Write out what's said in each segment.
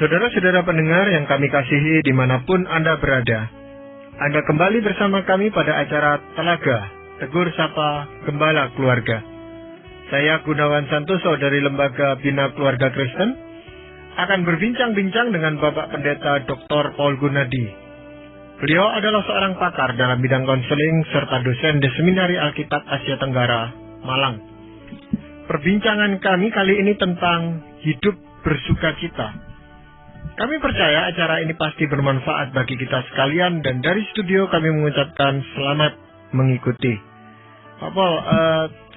Saudara-saudara pendengar yang kami kasihi dimanapun Anda berada, Anda kembali bersama kami pada acara Telaga, Tegur Sapa Gembala Keluarga. Saya Gunawan Santoso dari Lembaga Bina Keluarga Kristen, akan berbincang-bincang dengan Bapak Pendeta Dr. Paul Gunadi. Beliau adalah seorang pakar dalam bidang konseling serta dosen di Seminari Alkitab Asia Tenggara, Malang. Perbincangan kami kali ini tentang hidup bersukacita. Kami percaya acara ini pasti bermanfaat bagi kita sekalian, dan dari studio kami mengucapkan selamat mengikuti. Pak Paul,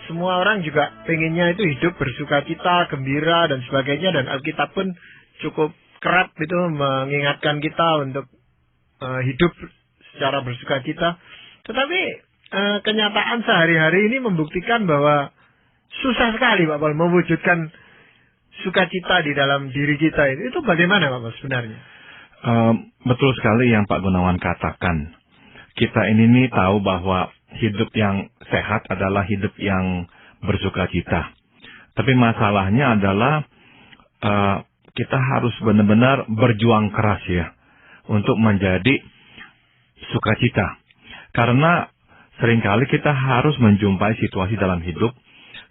semua orang juga pengennya itu hidup bersukacita, gembira, dan sebagainya, dan Alkitab pun cukup kerap itu mengingatkan kita untuk hidup secara bersukacita. Tetapi kenyataan sehari-hari ini membuktikan bahwa susah sekali Pak Paul mewujudkan sukacita di dalam diri kita. Itu bagaimana Pak Paul sebenarnya? Betul sekali yang Pak Gunawan katakan. Kita ini tahu bahwa hidup yang sehat adalah hidup yang bersukacita. Tapi masalahnya adalah kita harus benar-benar berjuang keras ya untuk menjadi sukacita. Karena seringkali kita harus menjumpai situasi dalam hidup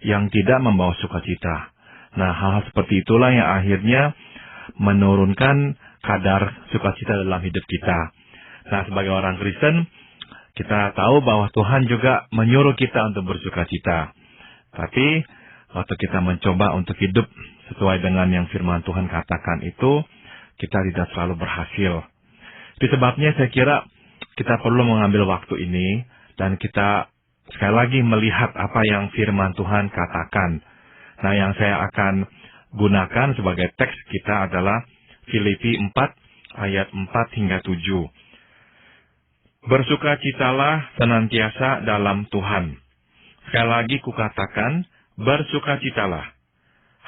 yang tidak membawa sukacita. Nah, hal-hal seperti itulah yang akhirnya menurunkan kadar sukacita dalam hidup kita. Nah, sebagai orang Kristen, kita tahu bahwa Tuhan juga menyuruh kita untuk bersukacita. Tapi, waktu kita mencoba untuk hidup sesuai dengan yang firman Tuhan katakan itu, kita tidak selalu berhasil. Itu sebabnya saya kira kita perlu mengambil waktu ini, dan kita sekali lagi melihat apa yang firman Tuhan katakan. Nah, yang saya akan gunakan sebagai teks kita adalah Filipi 4 ayat 4 hingga 7. Bersukacitalah senantiasa dalam Tuhan. Sekali lagi kukatakan, bersukacitalah.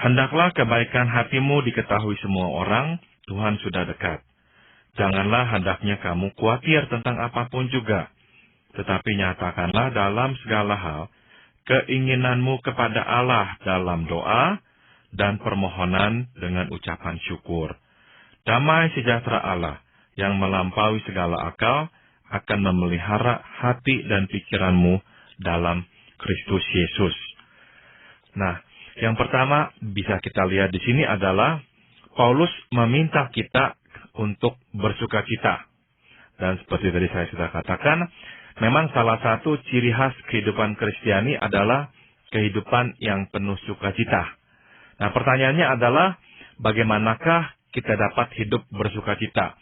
Hendaklah kebaikan hatimu diketahui semua orang, Tuhan sudah dekat. Janganlah hendaknya kamu khawatir tentang apapun juga, tetapi nyatakanlah dalam segala hal keinginanmu kepada Allah dalam doa dan permohonan dengan ucapan syukur. Damai sejahtera Allah yang melampaui segala akal akan memelihara hati dan pikiranmu dalam Kristus Yesus. Nah, yang pertama bisa kita lihat di sini adalah Paulus meminta kita untuk bersukacita. Dan seperti tadi saya sudah katakan, memang salah satu ciri khas kehidupan Kristiani adalah kehidupan yang penuh sukacita. Nah, pertanyaannya adalah bagaimanakah kita dapat hidup bersukacita?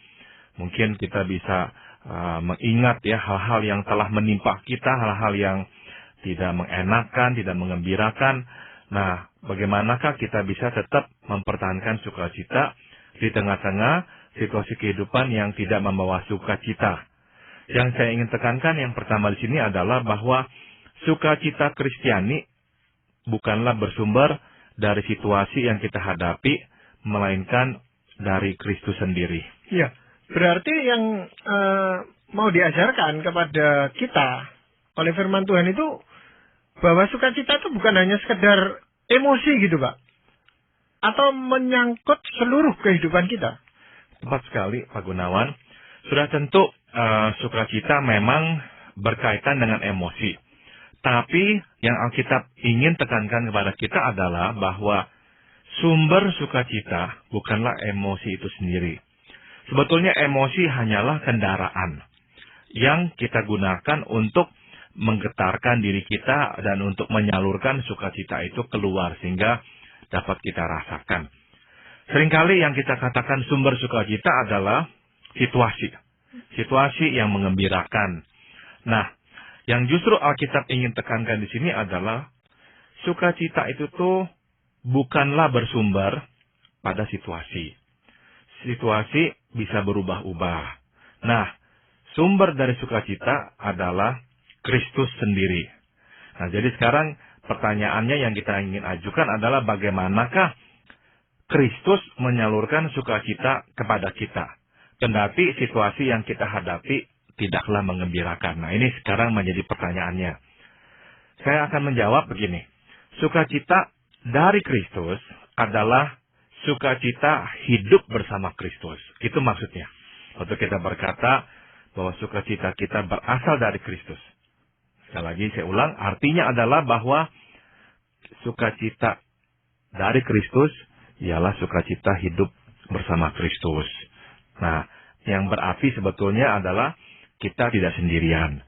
Mungkin kita bisa mengingat ya hal-hal yang telah menimpa kita, hal-hal yang tidak mengenakan, tidak mengembirakan. Nah, bagaimanakah kita bisa tetap mempertahankan sukacita di tengah-tengah situasi kehidupan yang tidak membawa sukacita? Yang saya ingin tekankan yang pertama di sini adalah bahwa sukacita Kristiani bukanlah bersumber dari situasi yang kita hadapi, melainkan dari Kristus sendiri. Ya, berarti yang mau diajarkan kepada kita oleh firman Tuhan itu bahwa sukacita itu bukan hanya sekedar emosi gitu Pak, atau menyangkut seluruh kehidupan kita. Tepat sekali Pak Gunawan. Sudah tentu sukacita memang berkaitan dengan emosi. Tapi yang Alkitab ingin tekankan kepada kita adalah bahwa sumber sukacita bukanlah emosi itu sendiri. Sebetulnya emosi hanyalah kendaraan yang kita gunakan untuk menggetarkan diri kita dan untuk menyalurkan sukacita itu keluar sehingga dapat kita rasakan. Seringkali yang kita katakan sumber sukacita adalah situasi yang mengembirakan. Nah, yang justru Alkitab ingin tekankan di sini adalah sukacita itu tuh bukanlah bersumber pada situasi. Situasi bisa berubah-ubah. Nah, sumber dari sukacita adalah Kristus sendiri. Nah, jadi sekarang pertanyaannya yang kita ingin ajukan adalah bagaimanakah Kristus menyalurkan sukacita kepada kita, kendati situasi yang kita hadapi tidaklah mengembirakan. Nah, ini sekarang menjadi pertanyaannya. Saya akan menjawab begini. Sukacita dari Kristus adalah sukacita hidup bersama Kristus. Itu maksudnya. Waktu kita berkata bahwa sukacita kita berasal dari Kristus. Sekali lagi saya ulang, artinya adalah bahwa sukacita dari Kristus ialah sukacita hidup bersama Kristus. Nah, yang berarti sebetulnya adalah kita tidak sendirian.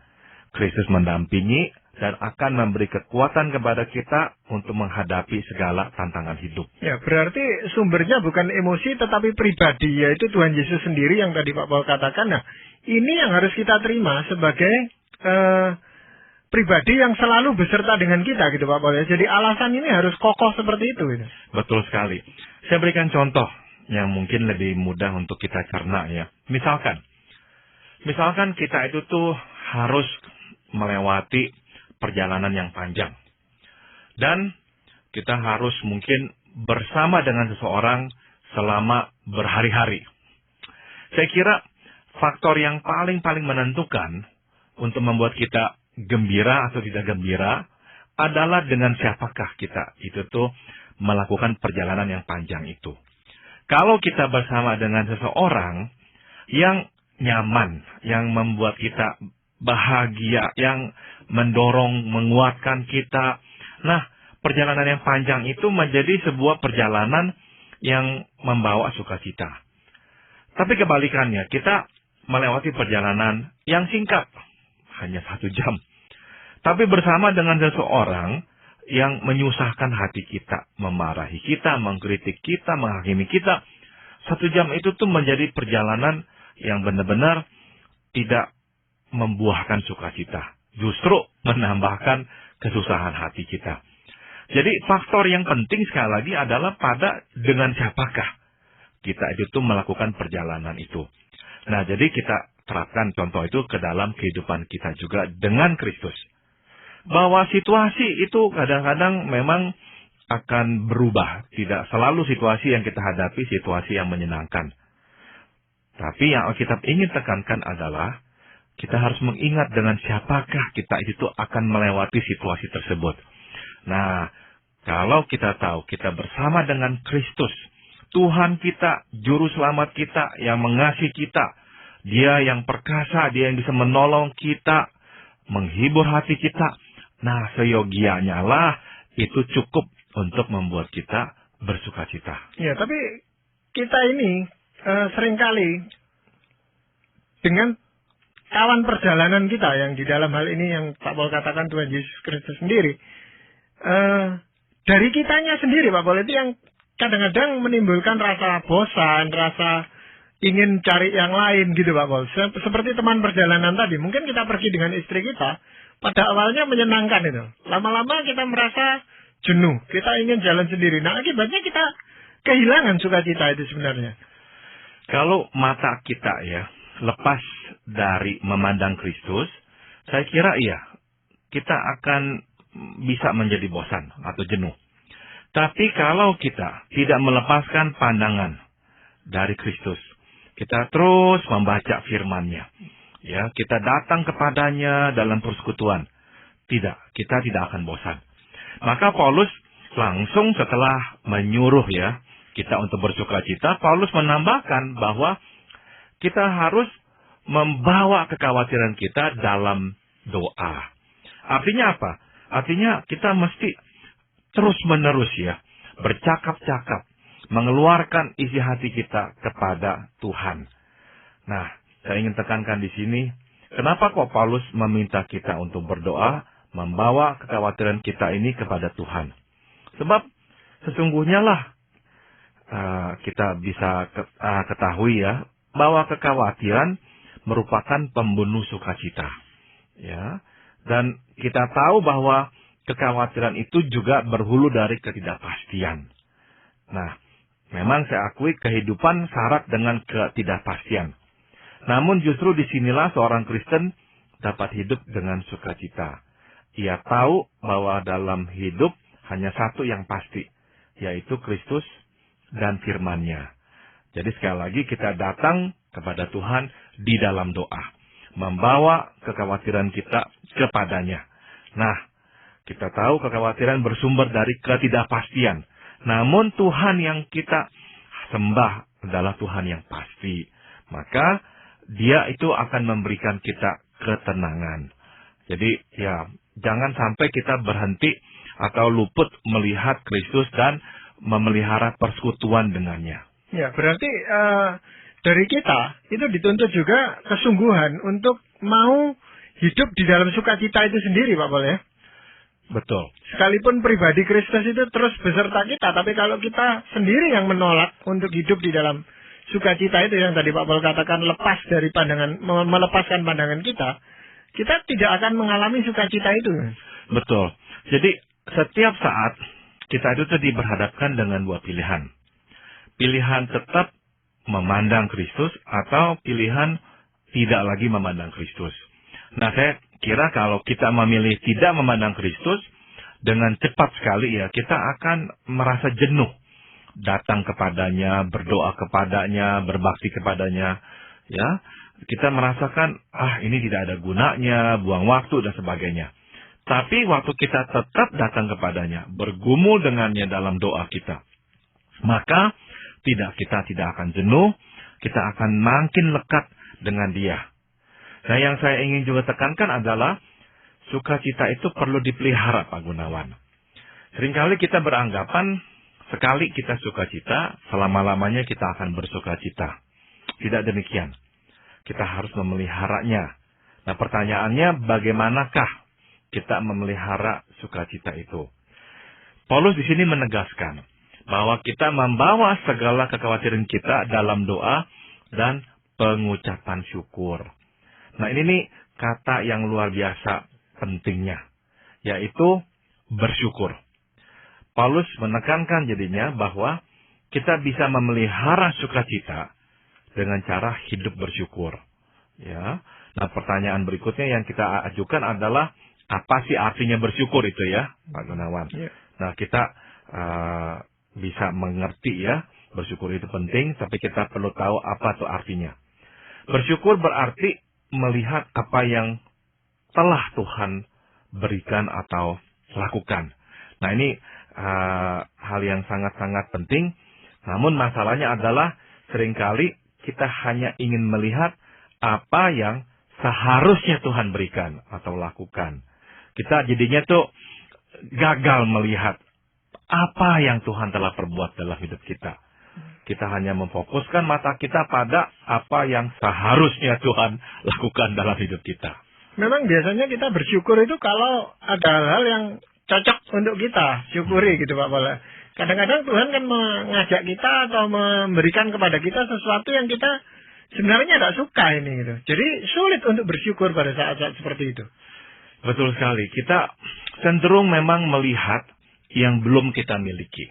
Kristus mendampingi dan akan memberi kekuatan kepada kita untuk menghadapi segala tantangan hidup. Ya, berarti sumbernya bukan emosi tetapi pribadi, yaitu Tuhan Yesus sendiri yang tadi Pak Paul katakan. Nah, ini yang harus kita terima sebagai pribadi yang selalu beserta dengan kita gitu Pak Paul ya. Jadi alasan ini harus kokoh seperti itu gitu. Betul sekali. Saya berikan contoh yang mungkin lebih mudah untuk kita cerna ya. Misalkan kita itu tuh harus melewati perjalanan yang panjang. Dan kita harus mungkin bersama dengan seseorang selama berhari-hari. Saya kira faktor yang paling menentukan untuk membuat kita gembira atau tidak gembira adalah dengan siapakah kita itu tuh melakukan perjalanan yang panjang itu. Kalau kita bersama dengan seseorang yang nyaman, yang membuat kita bahagia, yang mendorong, menguatkan kita. Nah, perjalanan yang panjang itu menjadi sebuah perjalanan yang membawa sukacita. Tapi kebalikannya, kita melewati perjalanan yang singkat, hanya 1 jam. Tapi bersama dengan seseorang yang menyusahkan hati kita, memarahi kita, mengkritik kita, menghakimi kita. 1 jam itu tuh menjadi perjalanan yang benar-benar tidak membuahkan sukacita. Justru menambahkan kesusahan hati kita. Jadi faktor yang penting sekali lagi adalah pada dengan siapakah kita itu tuh melakukan perjalanan itu. Nah, jadi kita terapkan contoh itu ke dalam kehidupan kita juga dengan Kristus. Bahwa situasi itu kadang-kadang memang akan berubah. Tidak selalu situasi yang kita hadapi situasi yang menyenangkan. Tapi yang Alkitab ingin tekankan adalah kita harus mengingat dengan siapakah kita itu akan melewati situasi tersebut. Nah, kalau kita tahu kita bersama dengan Kristus, Tuhan kita, Juru Selamat kita yang mengasihi kita, Dia yang perkasa, Dia yang bisa menolong kita, menghibur hati kita. Nah, seyogianya lah itu cukup untuk membuat kita bersukacita. Ya, tapi kita ini seringkali dengan kawan perjalanan kita yang di dalam hal ini yang Pak Paul katakan Tuhan Yesus Kristus sendiri, dari kitanya sendiri Pak Paul itu yang kadang-kadang menimbulkan rasa bosan, rasa ingin cari yang lain gitu Pak Paul. Seperti teman perjalanan tadi, mungkin kita pergi dengan istri kita, pada awalnya menyenangkan itu. Lama-lama kita merasa jenuh, kita ingin jalan sendiri. Nah, akibatnya kita kehilangan sukacita itu sebenarnya. Kalau mata kita ya lepas dari memandang Kristus, saya kira iya, kita akan bisa menjadi bosan atau jenuh. Tapi kalau kita tidak melepaskan pandangan dari Kristus, kita terus membaca firman-Nya, ya, kita datang kepadanya dalam persekutuan, kita tidak akan bosan. Maka Paulus langsung setelah menyuruh ya kita untuk bersukacita, Paulus menambahkan bahwa kita harus membawa kekhawatiran kita dalam doa. Artinya apa? Artinya kita mesti terus-menerus ya bercakap-cakap, mengeluarkan isi hati kita kepada Tuhan. Nah, saya ingin tekankan di sini, kenapa kok Paulus meminta kita untuk berdoa, membawa kekhawatiran kita ini kepada Tuhan? Sebab sesungguhnya lah kita bisa ketahui ya, bahwa kekhawatiran merupakan pembunuh sukacita. Ya, dan kita tahu bahwa kekhawatiran itu juga berhulu dari ketidakpastian. Nah, memang saya akui kehidupan syarat dengan ketidakpastian. Namun justru disinilah seorang Kristen dapat hidup dengan sukacita. Ia tahu bahwa dalam hidup hanya satu yang pasti, yaitu Kristus dan firman-Nya. Jadi sekali lagi kita datang kepada Tuhan di dalam doa, membawa kekhawatiran kita kepadanya. Nah, kita tahu kekhawatiran bersumber dari ketidakpastian. Namun Tuhan yang kita sembah adalah Tuhan yang pasti, maka Dia itu akan memberikan kita ketenangan. Jadi ya, jangan sampai kita berhenti atau luput melihat Kristus dan memelihara persekutuan dengannya. Ya, berarti dari kita itu dituntut juga kesungguhan untuk mau hidup di dalam sukacita itu sendiri, Pak Paul ya. Betul. Sekalipun pribadi Kristus itu terus beserta kita, tapi kalau kita sendiri yang menolak untuk hidup di dalam sukacita itu yang tadi Pak Paul katakan, lepas dari pandangan, melepaskan pandangan kita tidak akan mengalami sukacita itu. Betul. Jadi setiap saat kita itu tadi berhadapkan dengan dua pilihan. Pilihan tetap memandang Kristus atau pilihan tidak lagi memandang Kristus. Nah, saya kira kalau kita memilih tidak memandang Kristus, dengan cepat sekali ya kita akan merasa jenuh datang kepadanya, berdoa kepadanya, berbakti kepadanya, ya. Kita merasakan, ini tidak ada gunanya, buang waktu dan sebagainya. Tapi waktu kita tetap datang kepadanya, bergumul dengannya dalam doa kita, maka kita tidak akan jenuh, kita akan makin lekat dengan Dia. Nah, yang saya ingin juga tekankan adalah sukacita itu perlu dipelihara, Pak Gunawan. Seringkali kita beranggapan sekali kita sukacita, selama-lamanya kita akan bersukacita. Tidak demikian. Kita harus memeliharanya. Nah, pertanyaannya, bagaimanakah kita memelihara sukacita itu? Paulus di sini menegaskan bahwa kita membawa segala kekhawatiran kita dalam doa dan pengucapan syukur. Nah, ini nih kata yang luar biasa pentingnya, yaitu bersyukur. Paulus menekankan jadinya bahwa kita bisa memelihara sukacita dengan cara hidup bersyukur. Ya. Nah, pertanyaan berikutnya yang kita ajukan adalah, apa sih artinya bersyukur itu ya, Pak Gunawan? Yeah. Nah, kita bisa mengerti ya, bersyukur itu penting, tapi kita perlu tahu apa itu artinya. Bersyukur berarti melihat apa yang telah Tuhan berikan atau lakukan. Nah, ini hal yang sangat-sangat penting. Namun masalahnya adalah seringkali kita hanya ingin melihat apa yang seharusnya Tuhan berikan atau lakukan. Kita jadinya tuh gagal melihat apa yang Tuhan telah perbuat dalam hidup kita. Kita hanya memfokuskan mata kita pada apa yang seharusnya Tuhan lakukan dalam hidup kita. Memang biasanya kita bersyukur itu kalau ada hal-hal yang cocok untuk kita syukuri gitu, Pak Paul. Kadang-kadang Tuhan kan mengajak kita atau memberikan kepada kita sesuatu yang kita sebenarnya tidak suka ini gitu. Jadi sulit untuk bersyukur pada saat-saat seperti itu. Betul sekali. Kita cenderung memang melihat yang belum kita miliki.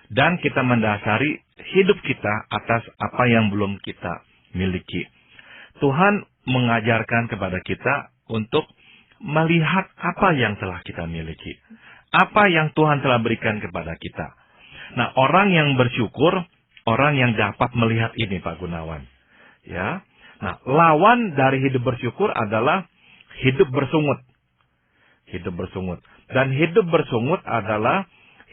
Dan kita mendasari hidup kita atas apa yang belum kita miliki. Tuhan mengajarkan kepada kita untuk melihat apa yang telah kita miliki. Apa yang Tuhan telah berikan kepada kita. Nah, orang yang bersyukur, orang yang dapat melihat ini, Pak Gunawan. Ya. Nah, lawan dari hidup bersyukur adalah hidup bersungut. Hidup bersungut. Dan hidup bersungut adalah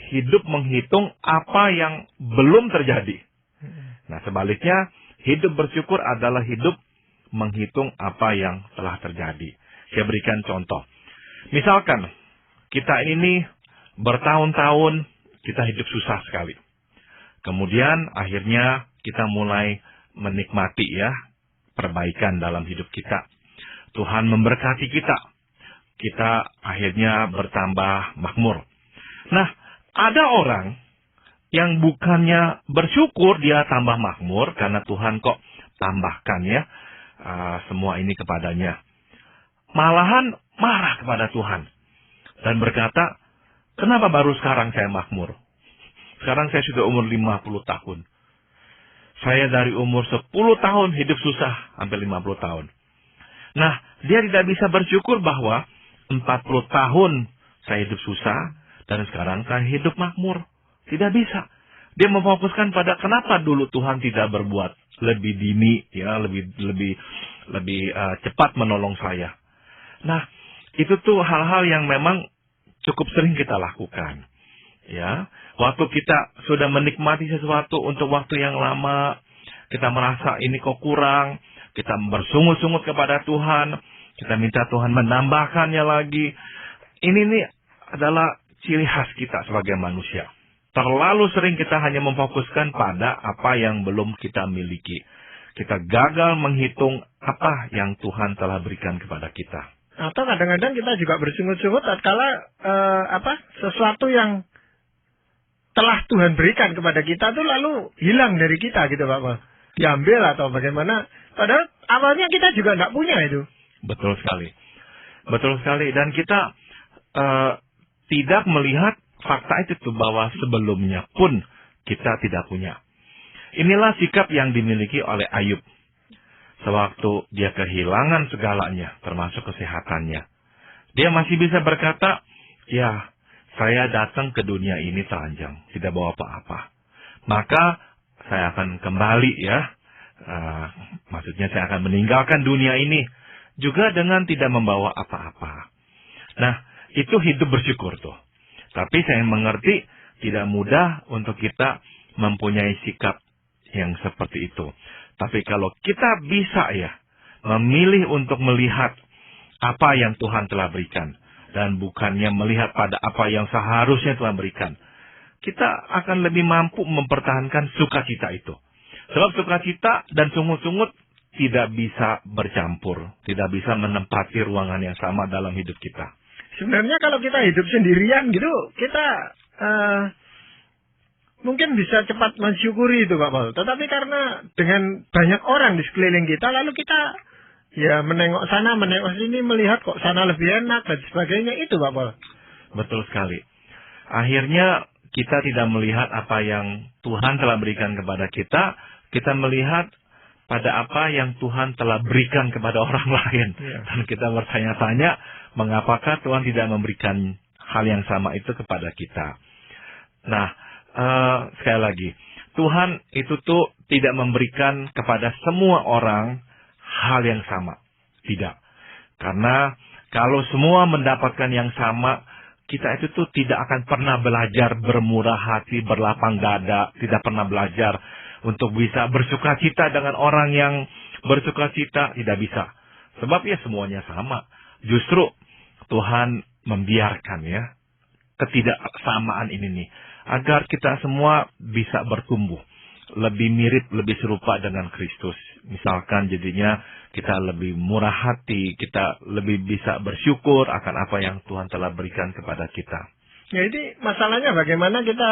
hidup menghitung apa yang belum terjadi. Nah, sebaliknya, hidup bersyukur adalah hidup menghitung apa yang telah terjadi. Saya berikan contoh. Misalkan, kita ini bertahun-tahun kita hidup susah sekali. Kemudian, akhirnya kita mulai menikmati ya perbaikan dalam hidup kita. Tuhan memberkati kita. Kita akhirnya bertambah makmur. Nah, ada orang yang bukannya bersyukur dia tambah makmur karena Tuhan kok tambahkan ya semua ini kepadanya. Malahan marah kepada Tuhan dan berkata, kenapa baru sekarang saya makmur? Sekarang saya sudah umur 50 tahun. Saya dari umur 10 tahun hidup susah hampir 50 tahun. Nah, dia tidak bisa bersyukur bahwa 40 tahun saya hidup susah dan sekarang saya hidup makmur. Tidak bisa. Dia memfokuskan pada kenapa dulu Tuhan tidak berbuat lebih dini, ya, lebih cepat menolong saya. Nah, itu tuh hal-hal yang memang cukup sering kita lakukan. Ya, waktu kita sudah menikmati sesuatu untuk waktu yang lama, kita merasa ini kok kurang, kita bersungut-sungut kepada Tuhan, kita minta Tuhan menambahkannya lagi. Ini nih adalah ciri khas kita sebagai manusia. Terlalu sering kita hanya memfokuskan pada apa yang belum kita miliki. Kita gagal menghitung apa yang Tuhan telah berikan kepada kita. Atau kadang-kadang kita juga bersungut-sungut tatkala sesuatu yang telah Tuhan berikan kepada kita tuh lalu hilang dari kita gitu Pak Paul. Diambil atau bagaimana. Padahal awalnya kita juga nggak punya itu. Betul sekali. Betul sekali. Dan kita tidak melihat fakta itu tuh bahwa sebelumnya pun kita tidak punya. Inilah sikap yang dimiliki oleh Ayub. Sewaktu dia kehilangan segalanya, termasuk kesehatannya. Dia masih bisa berkata, ya, saya datang ke dunia ini telanjang, tidak bawa apa-apa. Maka saya akan kembali ya. Maksudnya saya akan meninggalkan dunia ini juga dengan tidak membawa apa-apa. Nah, itu hidup bersyukur tuh. Tapi saya mengerti tidak mudah untuk kita mempunyai sikap yang seperti itu. Tapi kalau kita bisa ya memilih untuk melihat apa yang Tuhan telah berikan dan bukannya melihat pada apa yang seharusnya Tuhan berikan, kita akan lebih mampu mempertahankan sukacita itu. Sebab sukacita dan sungut-sungut tidak bisa bercampur, tidak bisa menempati ruangan yang sama dalam hidup kita. Sebenarnya kalau kita hidup sendirian gitu, kita mungkin bisa cepat mensyukuri itu Pak Paul. Tetapi karena dengan banyak orang di sekeliling kita, lalu kita ya menengok sana, menengok sini, melihat kok sana lebih enak dan sebagainya, itu Pak Paul. Betul sekali. Akhirnya kita tidak melihat apa yang Tuhan telah berikan kepada kita, kita melihat pada apa yang Tuhan telah berikan kepada orang lain. Ya. Dan kita bertanya-tanya, mengapakah Tuhan tidak memberikan hal yang sama itu kepada kita. Nah, sekali lagi, Tuhan itu tuh tidak memberikan kepada semua orang hal yang sama. Tidak. Karena kalau semua mendapatkan yang sama, kita itu tuh tidak akan pernah belajar bermurah hati, berlapang dada, tidak pernah belajar untuk bisa bersukacita dengan orang yang bersukacita, tidak bisa. Sebab ya semuanya sama. Justru Tuhan membiarkan ya ketidaksamaan ini nih, agar kita semua bisa bertumbuh, lebih mirip, lebih serupa dengan Kristus. Misalkan jadinya kita lebih murah hati, kita lebih bisa bersyukur akan apa yang Tuhan telah berikan kepada kita. Jadi masalahnya bagaimana kita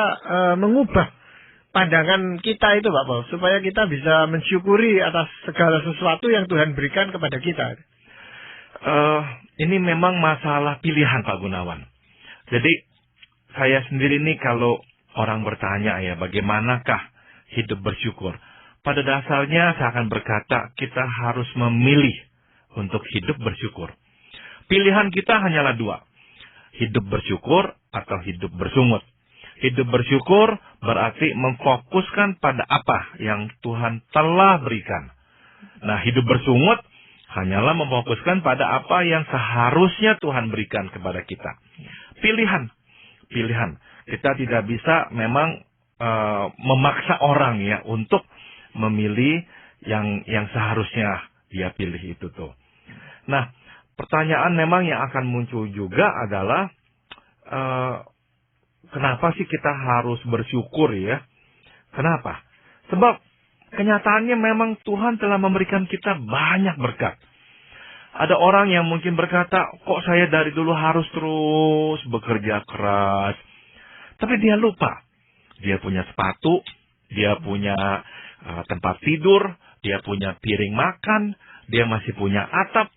mengubah pandangan kita itu Pak Paul, supaya kita bisa mensyukuri atas segala sesuatu yang Tuhan berikan kepada kita. Ini memang masalah pilihan Pak Gunawan. Jadi saya sendiri nih kalau orang bertanya ya bagaimanakah hidup bersyukur. Pada dasarnya saya akan berkata kita harus memilih untuk hidup bersyukur. Pilihan kita hanyalah dua. Hidup bersyukur atau hidup bersungut. Hidup bersyukur berarti memfokuskan pada apa yang Tuhan telah berikan. Nah, hidup bersungut hanyalah memfokuskan pada apa yang seharusnya Tuhan berikan kepada kita. Pilihan. Kita tidak bisa memang memaksa orang ya untuk memilih yang seharusnya dia pilih itu tuh. Nah, pertanyaan memang yang akan muncul juga adalah kenapa sih kita harus bersyukur ya? Kenapa? Sebab kenyataannya memang Tuhan telah memberikan kita banyak berkat. Ada orang yang mungkin berkata, kok saya dari dulu harus terus bekerja keras. Tapi dia lupa. Dia punya sepatu, dia punya tempat tidur, dia punya piring makan, dia masih punya atap.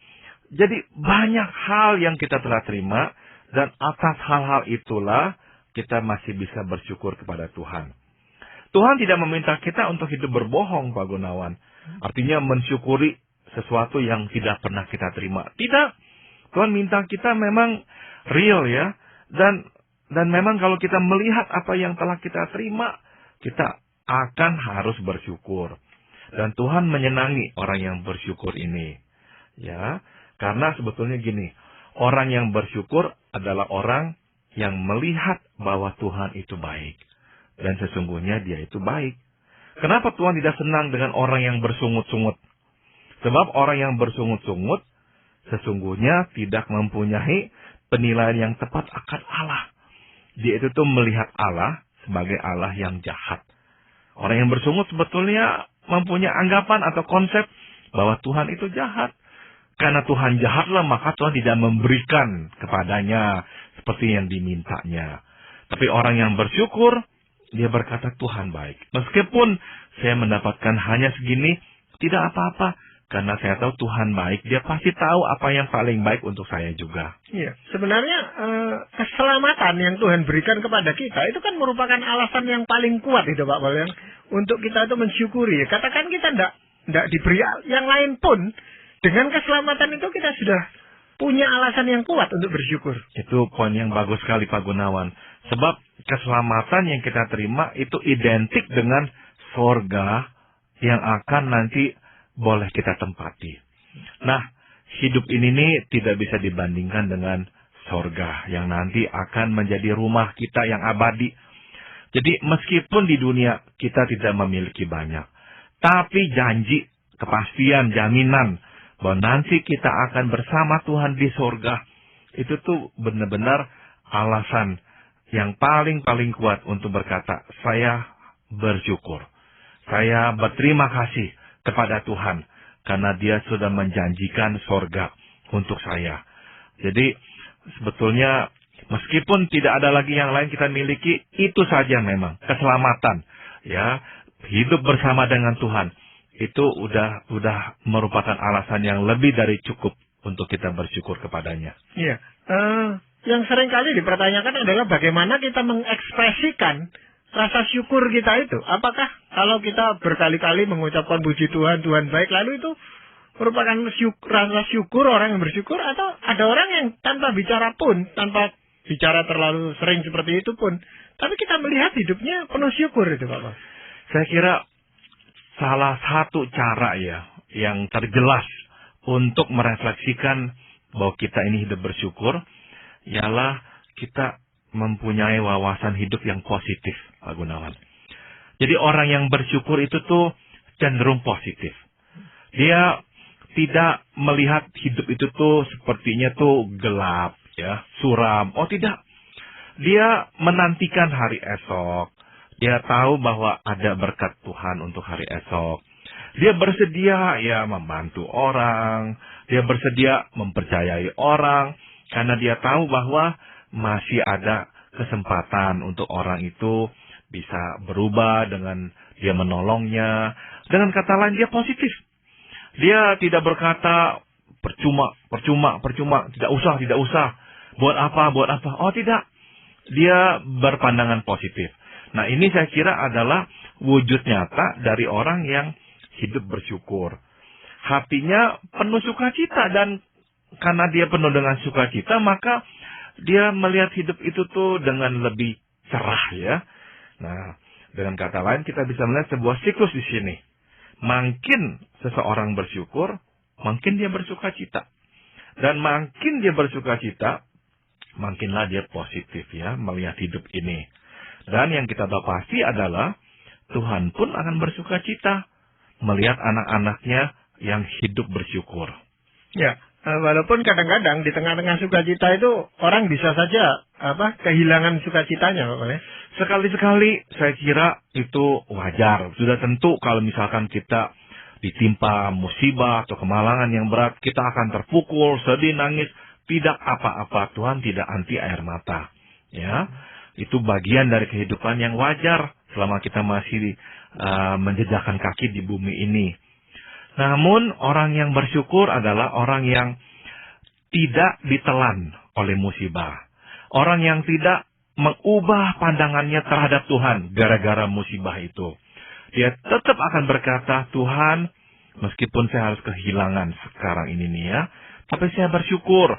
Jadi banyak hal yang kita telah terima, dan atas hal-hal itulah kita masih bisa bersyukur kepada Tuhan. Tuhan tidak meminta kita untuk hidup berbohong, Pak Gunawan. Artinya mensyukuri sesuatu yang tidak pernah kita terima. Tidak. Tuhan minta kita memang real ya. Dan memang kalau kita melihat apa yang telah kita terima, kita akan harus bersyukur. Dan Tuhan menyenangi orang yang bersyukur ini. Ya. Karena sebetulnya gini, orang yang bersyukur adalah orang yang melihat bahwa Tuhan itu baik. Dan sesungguhnya dia itu baik. Kenapa Tuhan tidak senang dengan orang yang bersungut-sungut? Sebab orang yang bersungut-sungut sesungguhnya tidak mempunyai penilaian yang tepat akan Allah. Dia itu tuh melihat Allah sebagai Allah yang jahat. Orang yang bersungut sebetulnya mempunyai anggapan atau konsep bahwa Tuhan itu jahat. Karena Tuhan jahatlah, maka Tuhan tidak memberikan kepadanya seperti yang dimintanya. Tapi orang yang bersyukur, dia berkata Tuhan baik. Meskipun saya mendapatkan hanya segini, tidak apa-apa. Karena saya tahu Tuhan baik, dia pasti tahu apa yang paling baik untuk saya juga. Iya, sebenarnya keselamatan yang Tuhan berikan kepada kita itu kan merupakan alasan yang paling kuat itu Pak Paul, untuk kita itu mensyukuri. Katakan kita tidak diberi yang lain pun, dengan keselamatan itu kita sudah punya alasan yang kuat untuk bersyukur. Itu poin yang bagus sekali Pak Gunawan. Sebab keselamatan yang kita terima itu identik dengan surga yang akan nanti boleh kita tempati. Nah, hidup ini nih tidak bisa dibandingkan dengan surga yang nanti akan menjadi rumah kita yang abadi. Jadi meskipun di dunia kita tidak memiliki banyak, tapi janji, kepastian, jaminan bahwa nanti kita akan bersama Tuhan di surga, itu tuh benar-benar alasan yang paling kuat untuk berkata, saya bersyukur. Saya berterima kasih kepada Tuhan, karena dia sudah menjanjikan surga untuk saya. Jadi, sebetulnya, meskipun tidak ada lagi yang lain kita miliki, itu saja memang keselamatan. Ya, hidup bersama dengan Tuhan. Itu udah merupakan alasan yang lebih dari cukup untuk kita bersyukur kepadanya. Iya. Yang sering kali dipertanyakan adalah bagaimana kita mengekspresikan rasa syukur kita itu. Apakah kalau kita berkali-kali mengucapkan puji Tuhan, Tuhan baik, lalu itu merupakan rasa syukur orang yang bersyukur, atau ada orang yang tanpa bicara terlalu sering seperti itu pun, tapi kita melihat hidupnya penuh syukur itu Pak? Saya kira salah satu cara yang terjelas untuk merefleksikan bahwa kita ini hidup bersyukur ialah kita mempunyai wawasan hidup yang positif, Pak Gunawan. Jadi orang yang bersyukur itu tuh cenderung positif. Dia tidak melihat hidup itu tuh sepertinya tuh gelap, suram. Oh tidak. Dia menantikan hari esok. Dia tahu bahwa ada berkat Tuhan untuk hari esok. Dia bersedia membantu orang. Dia bersedia mempercayai orang. Karena dia tahu bahwa masih ada kesempatan untuk orang itu bisa berubah dengan dia menolongnya. Dengan kata lain, dia positif. Dia tidak berkata percuma. Tidak usah. Buat apa? Oh tidak. Dia berpandangan positif. Nah, ini saya kira adalah wujud nyata dari orang yang hidup bersyukur. Hatinya penuh sukacita, dan karena dia penuh dengan sukacita, maka dia melihat hidup itu tuh dengan lebih cerah Nah, dengan kata lain kita bisa melihat sebuah siklus di sini. Makin seseorang bersyukur, makin dia bersukacita. Dan makin dia bersukacita, makinlah dia positif melihat hidup ini. Dan yang kita tahu pasti adalah Tuhan pun akan bersukacita melihat anak-anaknya yang hidup bersyukur. Ya, walaupun kadang-kadang di tengah-tengah sukacita itu orang bisa saja kehilangan sukacitanya, Pak. Sekali-sekali saya kira itu wajar. Sudah tentu kalau misalkan kita ditimpa musibah atau kemalangan yang berat, kita akan terpukul, sedih, nangis. Tidak apa-apa, Tuhan tidak anti air mata. Itu bagian dari kehidupan yang wajar selama kita masih menjejakkan kaki di bumi ini. Namun orang yang bersyukur adalah orang yang tidak ditelan oleh musibah. Orang yang tidak mengubah pandangannya terhadap Tuhan gara-gara musibah itu. Dia tetap akan berkata, Tuhan, meskipun saya harus kehilangan sekarang ini tapi saya bersyukur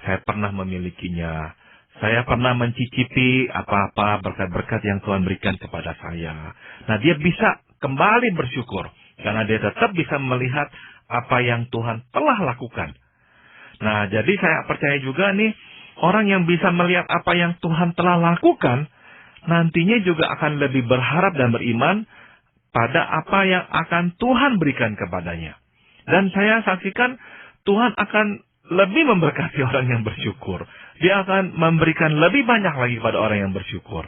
saya pernah memilikinya. Saya pernah mencicipi apa-apa berkat-berkat yang Tuhan berikan kepada saya. Nah, dia bisa kembali bersyukur. Karena dia tetap bisa melihat apa yang Tuhan telah lakukan. Nah, jadi saya percaya juga nih, orang yang bisa melihat apa yang Tuhan telah lakukan, nantinya juga akan lebih berharap dan beriman pada apa yang akan Tuhan berikan kepadanya. Dan saya saksikan Tuhan akan lebih memberkati orang yang bersyukur. Dia akan memberikan lebih banyak lagi pada orang yang bersyukur.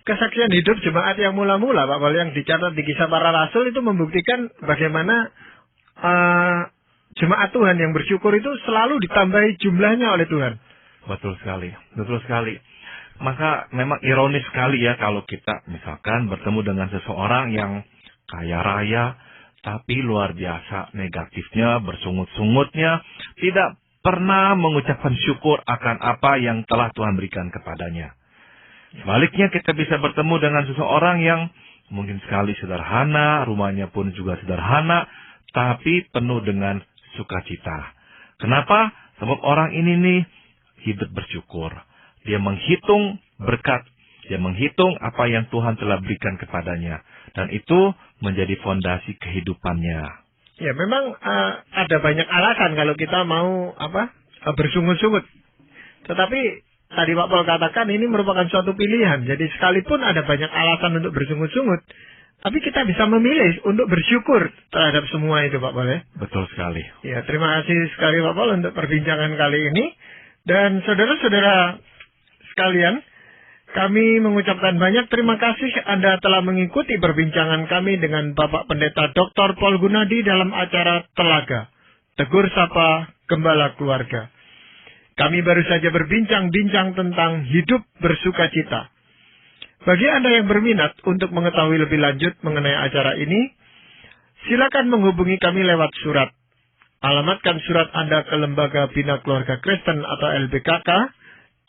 Kesaksian hidup jemaat yang mula-mula, Pak Paul, yang dicatat di Kisah Para Rasul itu membuktikan bagaimana jemaat Tuhan yang bersyukur itu selalu ditambahi jumlahnya oleh Tuhan. Betul sekali, betul sekali. Maka memang ironis sekali ya kalau kita misalkan bertemu dengan seseorang yang kaya raya, tapi luar biasa negatifnya, bersungut-sungutnya, tidak pernah mengucapkan syukur akan apa yang telah Tuhan berikan kepadanya. Sebaliknya kita bisa bertemu dengan seseorang yang mungkin sekali sederhana, rumahnya pun juga sederhana, tapi penuh dengan sukacita. Kenapa? Sebab orang ini nih hidup bersyukur. Dia menghitung berkat, dia menghitung apa yang Tuhan telah berikan kepadanya. Dan itu menjadi fondasi kehidupannya. Ya, memang ada banyak alasan kalau kita mau bersungut-sungut. Tetapi tadi Pak Paul katakan ini merupakan suatu pilihan. Jadi sekalipun ada banyak alasan untuk bersungut-sungut, tapi kita bisa memilih untuk bersyukur terhadap semua itu, Pak Paul, ya. Betul sekali. Ya, terima kasih sekali Pak Paul untuk perbincangan kali ini. Dan saudara-saudara sekalian, kami mengucapkan banyak terima kasih Anda telah mengikuti perbincangan kami dengan Bapak Pendeta Dr. Paul Gunadi dalam acara Telaga, Tegur Sapa Gembala Keluarga. Kami baru saja berbincang-bincang tentang hidup bersukacita. Bagi Anda yang berminat untuk mengetahui lebih lanjut mengenai acara ini, silakan menghubungi kami lewat surat. Alamatkan surat Anda ke Lembaga Bina Keluarga Kristen atau LBKK,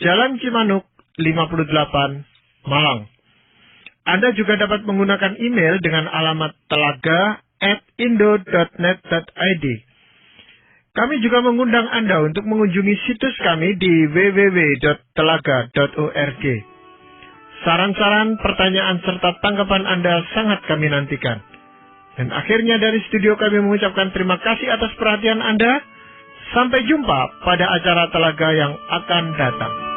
Jalan Cimanuk 58, Malang. Anda juga dapat menggunakan email dengan alamat telaga@indo.net.id. Kami juga mengundang Anda untuk mengunjungi situs kami di www.telaga.org. Saran-saran, pertanyaan, serta tanggapan Anda sangat kami nantikan. Dan akhirnya dari studio kami mengucapkan terima kasih atas perhatian Anda. Sampai jumpa pada acara Telaga yang akan datang.